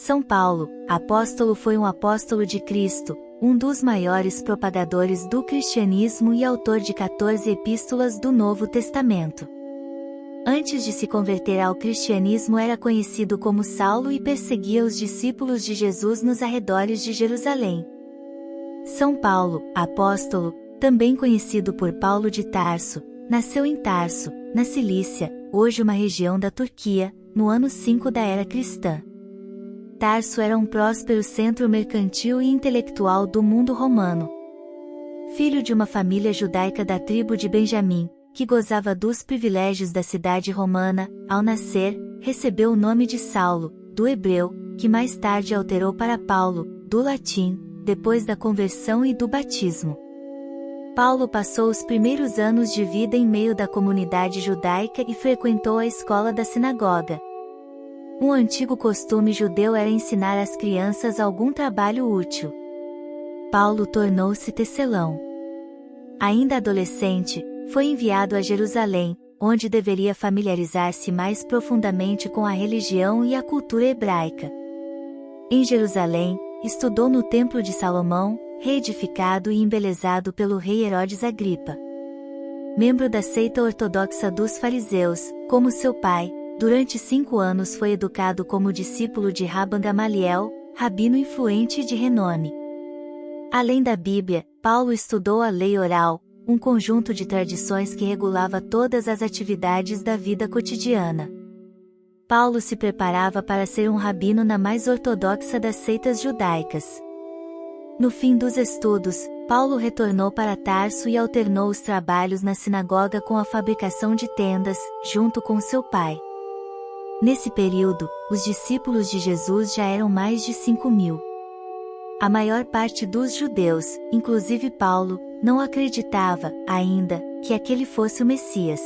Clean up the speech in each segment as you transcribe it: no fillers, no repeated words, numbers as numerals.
São Paulo, apóstolo, foi um apóstolo de Cristo, um dos maiores propagadores do cristianismo e autor de 14 epístolas do Novo Testamento. Antes de se converter ao cristianismo era conhecido como Saulo e perseguia os discípulos de Jesus nos arredores de Jerusalém. São Paulo, apóstolo, também conhecido por Paulo de Tarso, nasceu em Tarso, na Cilícia, hoje uma região da Turquia, no ano 5 da era cristã. Tarso era um próspero centro mercantil e intelectual do mundo romano. Filho de uma família judaica da tribo de Benjamim, que gozava dos privilégios da cidade romana, ao nascer, recebeu o nome de Saulo, do hebreu, que mais tarde alterou para Paulo, do latim, depois da conversão e do batismo. Paulo passou os primeiros anos de vida em meio da comunidade judaica e frequentou a escola da sinagoga. Um antigo costume judeu era ensinar às crianças algum trabalho útil. Paulo tornou-se tecelão. Ainda adolescente, foi enviado a Jerusalém, onde deveria familiarizar-se mais profundamente com a religião e a cultura hebraica. Em Jerusalém, estudou no Templo de Salomão, reedificado e embelezado pelo rei Herodes Agripa. Membro da seita ortodoxa dos fariseus, como seu pai, durante 5 anos foi educado como discípulo de Rabban Gamaliel, rabino influente e de renome. Além da Bíblia, Paulo estudou a lei oral, um conjunto de tradições que regulava todas as atividades da vida cotidiana. Paulo se preparava para ser um rabino na mais ortodoxa das seitas judaicas. No fim dos estudos, Paulo retornou para Tarso e alternou os trabalhos na sinagoga com a fabricação de tendas, junto com seu pai. Nesse período, os discípulos de Jesus já eram mais de 5.000. A maior parte dos judeus, inclusive Paulo, não acreditava, ainda, que aquele fosse o Messias.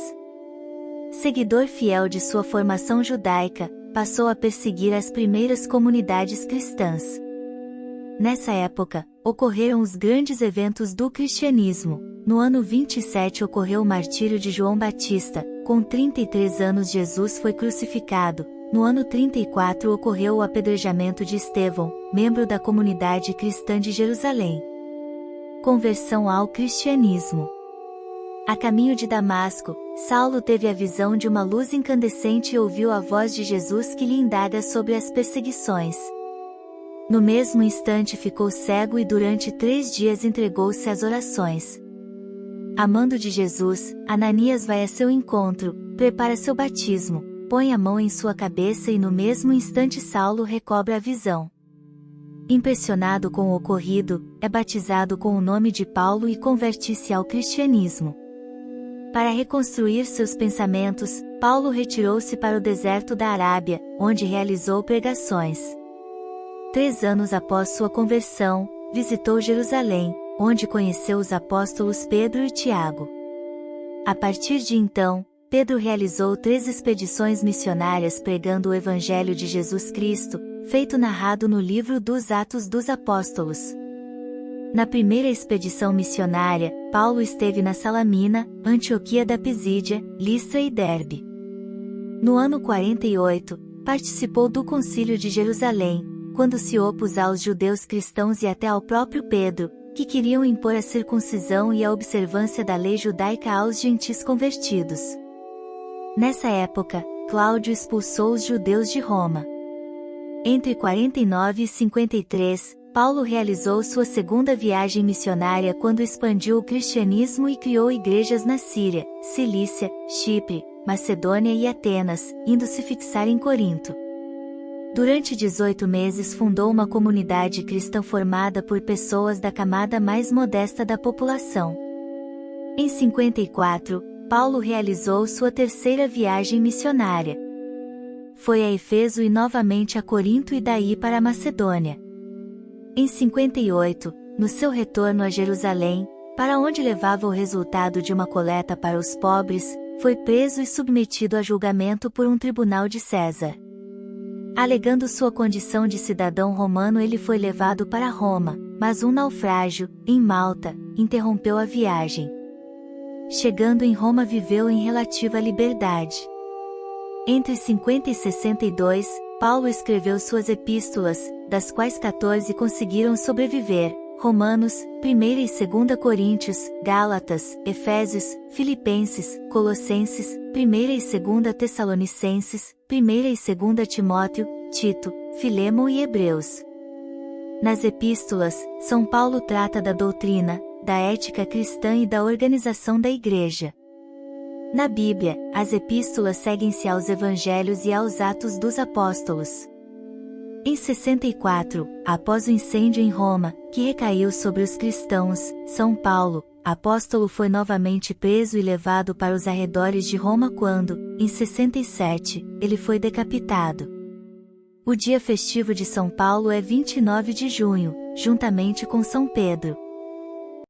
Seguidor fiel de sua formação judaica, passou a perseguir as primeiras comunidades cristãs. Nessa época, ocorreram os grandes eventos do cristianismo. No ano 27 ocorreu o martírio de João Batista, com 33 anos Jesus foi crucificado. No ano 34 ocorreu o apedrejamento de Estevão, membro da comunidade cristã de Jerusalém. Conversão ao cristianismo. A caminho de Damasco, Saulo teve a visão de uma luz incandescente e ouviu a voz de Jesus que lhe indaga sobre as perseguições. No mesmo instante ficou cego e durante 3 dias entregou-se às orações. Amando de Jesus, Ananias vai a seu encontro, prepara seu batismo, põe a mão em sua cabeça e no mesmo instante Saulo recobra a visão. Impressionado com o ocorrido, é batizado com o nome de Paulo e converte-se ao cristianismo. Para reconstruir seus pensamentos, Paulo retirou-se para o deserto da Arábia, onde realizou pregações. 3 anos após sua conversão, visitou Jerusalém, onde conheceu os apóstolos Pedro e Tiago. A partir de então, Pedro realizou 3 expedições missionárias pregando o Evangelho de Jesus Cristo, feito narrado no livro dos Atos dos Apóstolos. Na primeira expedição missionária, Paulo esteve na Salamina, Antioquia da Pisídia, Listra e Derbe. No ano 48, participou do Concílio de Jerusalém, quando se opôs aos judeus cristãos e até ao próprio Pedro, que queriam impor a circuncisão e a observância da lei judaica aos gentis convertidos. Nessa época, Cláudio expulsou os judeus de Roma. Entre 49 e 53, Paulo realizou sua segunda viagem missionária quando expandiu o cristianismo e criou igrejas na Síria, Cilícia, Chipre, Macedônia e Atenas, indo se fixar em Corinto. Durante 18 meses fundou uma comunidade cristã formada por pessoas da camada mais modesta da população. Em 54, Paulo realizou sua terceira viagem missionária. Foi a Éfeso e novamente a Corinto e daí para a Macedônia. Em 58, no seu retorno a Jerusalém, para onde levava o resultado de uma coleta para os pobres, foi preso e submetido a julgamento por um tribunal de César. Alegando sua condição de cidadão romano, ele foi levado para Roma, mas um naufrágio, em Malta, interrompeu a viagem. Chegando em Roma, viveu em relativa liberdade. Entre 50 e 62, Paulo escreveu suas epístolas, das quais 14 conseguiram sobreviver: Romanos, 1ª e 2ª Coríntios, Gálatas, Efésios, Filipenses, Colossenses, 1ª e 2ª Tessalonicenses, 1ª e 2ª Timóteo, Tito, Filemon e Hebreus. Nas epístolas, São Paulo trata da doutrina, da ética cristã e da organização da Igreja. Na Bíblia, as epístolas seguem-se aos Evangelhos e aos Atos dos Apóstolos. Em 64, após o incêndio em Roma, que recaiu sobre os cristãos, São Paulo, apóstolo, foi novamente preso e levado para os arredores de Roma quando, em 67, ele foi decapitado. O dia festivo de São Paulo é 29 de junho, juntamente com São Pedro.